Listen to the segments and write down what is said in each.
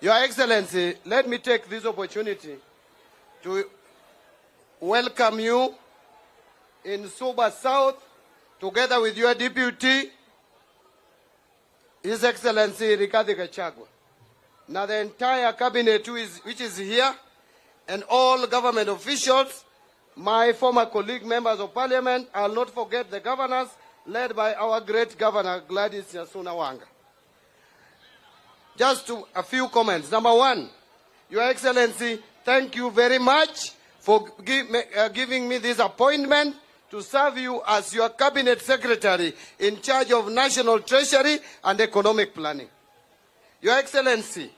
Your Excellency, let me take this opportunity to welcome you in Suba South, together with your deputy, His Excellency Rigathi Gachagua. Now the entire cabinet which is here, and all government officials, my former colleague members of parliament, I'll not forget the governors, led by our great governor, Gladys Nyasunawanga. Just a few comments. Number one, Your Excellency, thank you very much for giving me this appointment to serve you as your cabinet secretary in charge of national treasury and economic planning. Your Excellency,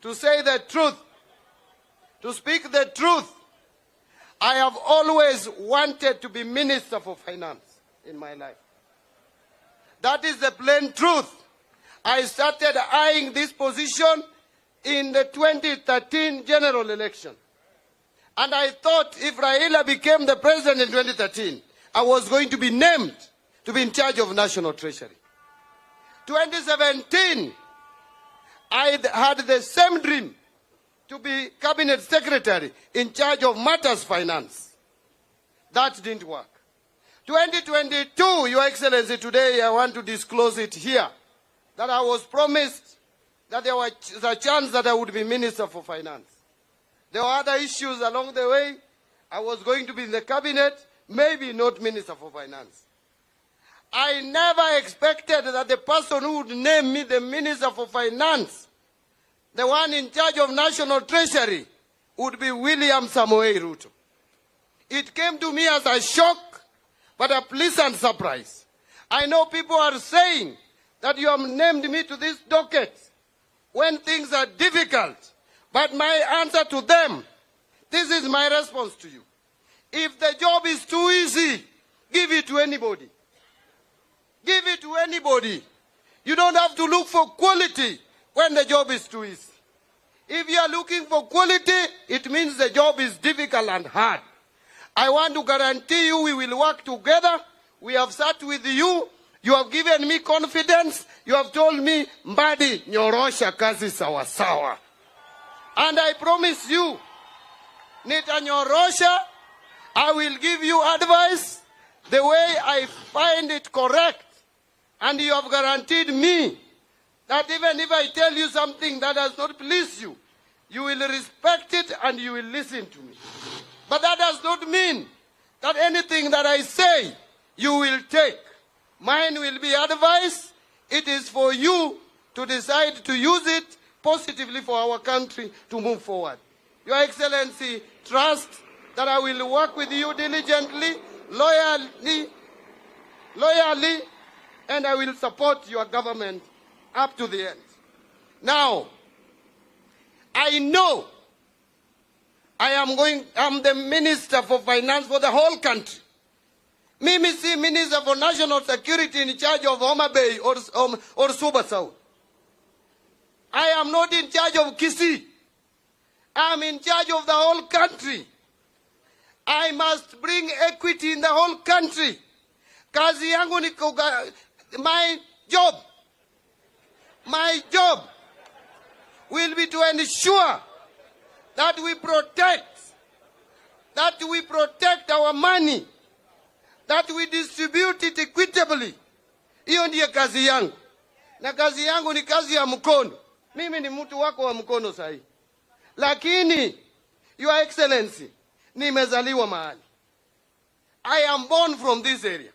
to say the truth, to speak the truth, I have always wanted to be Minister for Finance in my life. That is the plain truth. I started eyeing this position in the 2013 general election. And I thought if Raila became the president in 2013, I was going to be named to be in charge of National Treasury. 2017, I had the same dream to be cabinet secretary in charge of matters finance. That didn't work. 2022, Your Excellency, today I want to disclose it here, that I was promised that there was a chance that I would be Minister for Finance. There were other issues along the way. I was going to be in the cabinet, maybe not Minister for Finance. I never expected that the person who would name me the Minister for Finance, the one in charge of National Treasury, would be William Samoei Ruto. It came to me as a shock, but a pleasant surprise. I know people are saying that you have named me to this docket when things are difficult. But my answer to them, this is my response to you. If the job is too easy, give it to anybody. Give it to anybody. You don't have to look for quality when the job is too easy. If you are looking for quality, it means the job is difficult and hard. I want to guarantee you we will work together. We have sat with you. You have given me confidence. You have told me, Mbadi, nyorosha kazi sawa sawa. And I promise you, nitanyorosha, I will give you advice the way I find it correct. And you have guaranteed me that even if I tell you something that does not please you, you will respect it and you will listen to me. But that does not mean that anything that I say, you will take. Mine will be advice. It is for you to decide to use it positively for our country to move forward. Your Excellency, trust that I will work with you diligently, loyally, and I will support your government up to the end. Now, I know I'm the Minister for Finance for the whole country. Mimi si Minister for National Security in charge of Homabay or Suba South. I am not in charge of Kisii. I am in charge of the whole country. I must bring equity in the whole country. Kazi yangu ni my job will be to ensure that we protect our money, that we distribute it equitably. Hiyo ndiye kazi yangu. Na kazi yangu ni kazi ya mkono. Mimi ni mtu wako wa mkono sahi. Lakini, Your Excellency, nimezaliwa mahali. I am born from this area.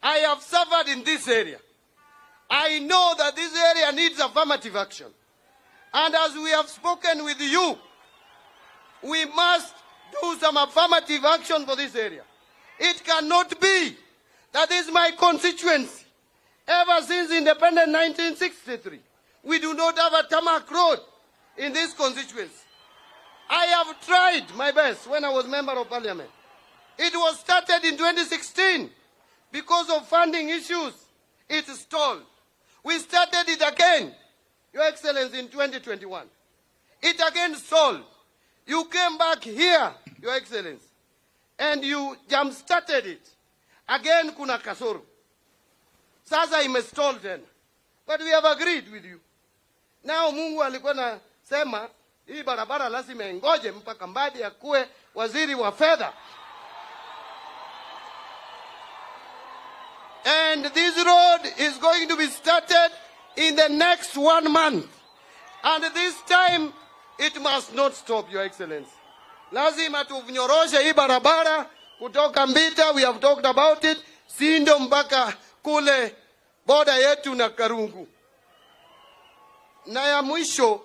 I have suffered in this area. I know that this area needs affirmative action. And as we have spoken with you, we must do some affirmative action for this area. It cannot be that is my constituency. Ever since independence 1963, we do not have a tarmac road in this constituency. I have tried my best when I was member of parliament. It was started in 2016. Because of funding issues, it stalled. We started it again, Your Excellency, in 2021. It again stalled. You came back here, Your Excellency, and you jump-started it. Again, kuna kasoro. Sasa imestalled then. But we have agreed with you Nao Mungu alikuwa nasema hii barabara lazima ingoje mpaka Mbadi akuwe waziri wa fedha. And this road is going to be started in the next 1 month. And this time, it must not stop, Your Excellency. Lazima tunyoroshe hii barabara kutoka Mbita, we have talked about it, Sindo mpaka kule boda yetu na Karungu. Na ya mwisho,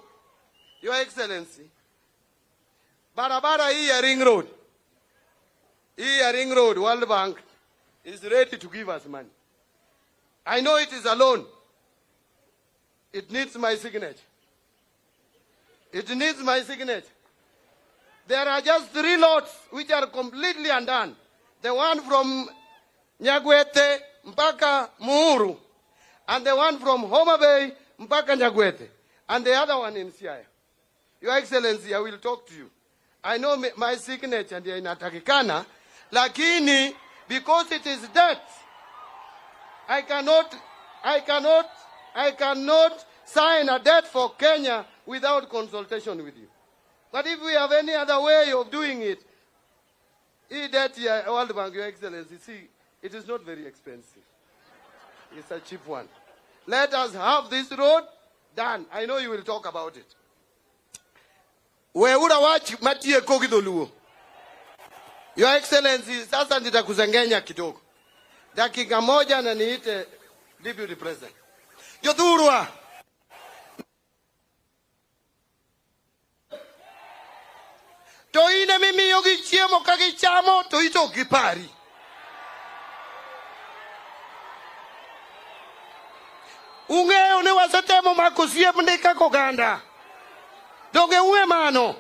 Your Excellency, barabara hii ya Ring Road. Hii ya Ring Road, World Bank is ready to give us money. I know it is a loan. It needs my signature. It needs my signature. There are just 3 lots which are completely undone. The one from Nyagwete mpaka Muuru, and the one from Homabay mpaka Nyagwete, and the other one in Siaya. Your Excellency, I will talk to you. I know my signature ndiyo inatakikana, lakini because it is debt, I cannot sign a debt for Kenya without consultation with you. But if we have any other way of doing it, that World Bank, Your Excellency, see, it is not very expensive. It's a cheap one. Let us have this road done. I know you will talk about it. Weura watch matie kogidoluo. Your Excellency, sasa nitakuzengenya kidogo. Dakika moja na niite Deputy President. Yothurwa. Toine mimi yogi chiemo kagichamo to ito kipari. Ungeo ne wasatemo makosiep ndika koganda. Donge uwe mano.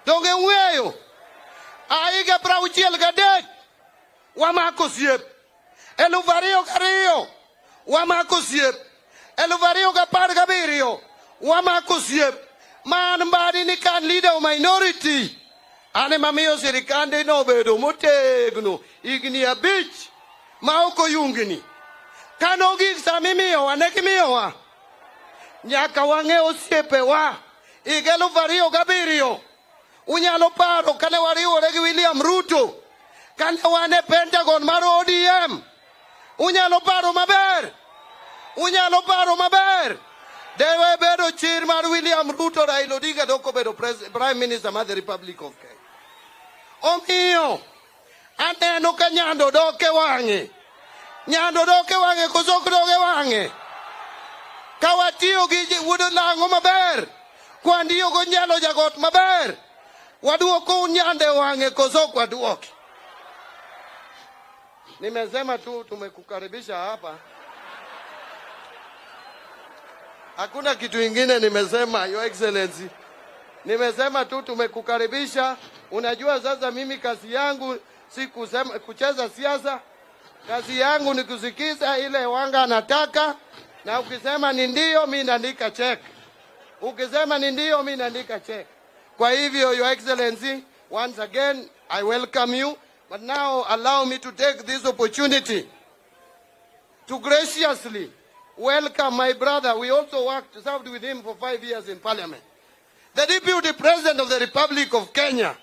Donge uweyo. Aiga prauchiel gadek. Wamakosiep. Eluvario kario. Wamakosiep. Eluvario kapar gabirio. Wamakosiep. Man Mbadi ni kan leader of minority. Ane mamiyo serikande no bedo motegno. Igni a bitch. Mauko yungini. Kanogi sa mimiyo wa nekimiyo wa. Nyaka wange osiepe wa. Igelo vario gabirio. Unyalo paro kane wariwo regi William Ruto. Kane wane Pentagon maro ODM. Unyalo paro maber. Unyalo paro maber. Dewe bedo chairman William Ruto Raila Odinga doko bedo Prime Minister of the Republic of Kenya. Omiyo, aneno ka nyando doke wange. Nyando doke wange kosok doke wange. Kawatiyo gi wudo lango maber. Kwandiyo go nyalo jagot maber. Waduoko unyande wange kosok waduoki. Nimesema tu tumekukaribisha hapa. Hakuna kitu ingine nimesema, Your Excellency. Nimesema tu tumekukaribisha. Unajua sasa mimi kazi yangu si kucheza siasa. Kazi yangu ni kusikiza ile wanga anataka, na ukisema ni ndio mimi naandika check. Ukisema ni ndio mimi naandika check. Kwa hivyo, Your Excellency, once again I welcome you, but now allow me to take this opportunity to graciously welcome my brother. We also served with him for 5 years in Parliament. The Deputy President of the Republic of Kenya,